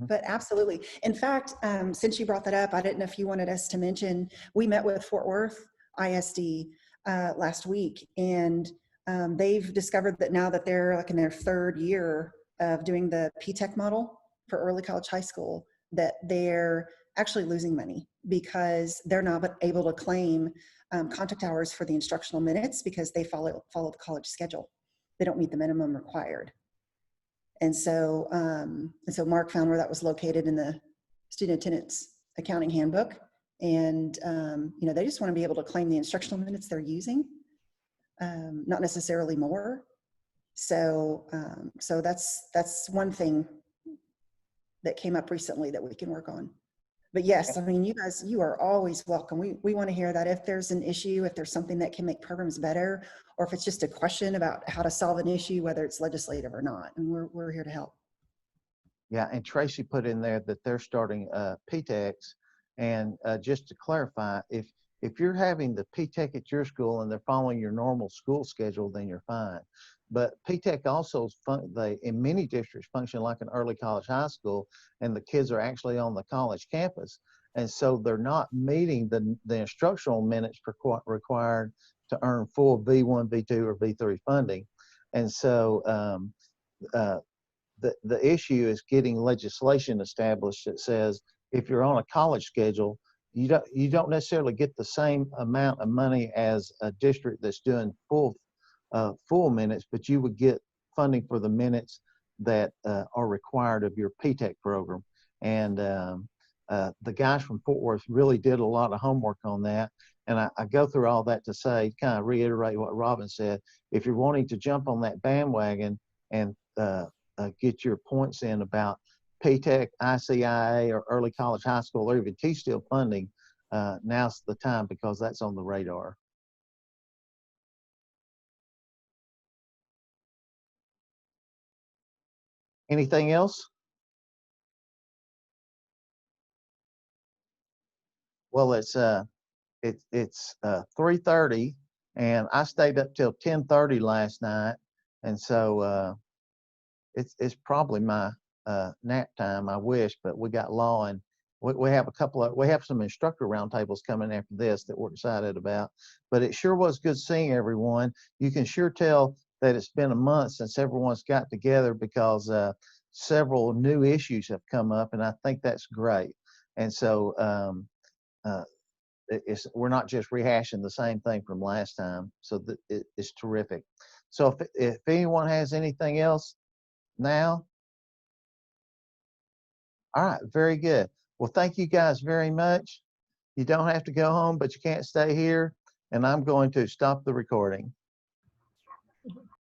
But absolutely. In fact, since you brought that up, I didn't know if you wanted us to mention, we met with Fort Worth ISD last week, and they've discovered that now that they're like in their 3rd year of doing the PTEC model for early college high school, that they're actually losing money because they're not able to claim contact hours for the instructional minutes because they follow the college schedule. They don't meet the minimum required. And so Mark found where that was located in the student attendance accounting handbook. And, they just want to be able to claim the instructional minutes they're using, not necessarily more. So that's one thing that came up recently that we can work on. But yes, I mean, you guys, you are always welcome. We want to hear that if there's an issue, if there's something that can make programs better, or if it's just a question about how to solve an issue, whether it's legislative or not. And we're here to help. Yeah, and Tracy put in there that they're starting PTECs. And just to clarify, if you're having the PTEC at your school and they're following your normal school schedule, then you're fine. But PTEC also, they in many districts function like an early college high school, and the kids are actually on the college campus. And so they're not meeting the instructional minutes required to earn full V1, V2, or V3 funding. And so the issue is getting legislation established that says if you're on a college schedule, you don't necessarily get the same amount of money as a district that's doing full minutes, but you would get funding for the minutes that are required of your PTEC program. And the guys from Fort Worth really did a lot of homework on that. And I go through all that to say, kind of reiterate what Robin said. If you're wanting to jump on that bandwagon and get your points in about PTEC, ICIA, or early college high school, or even T-STIL funding, now's the time because that's on the radar. Anything else? Well, it's 3:30, and I stayed up till 10:30 last night, and so it's probably my nap time. I wish, but we got law, and we have we have some instructor roundtables coming after this that we're excited about. But it sure was good seeing everyone. You can sure tell that it's been a month since everyone's got together because several new issues have come up, and I think that's great. And so we're not just rehashing the same thing from last time. So it's terrific. So if anyone has anything else now. All right, very good. Well, thank you guys very much. You don't have to go home, but you can't stay here. And I'm going to stop the recording.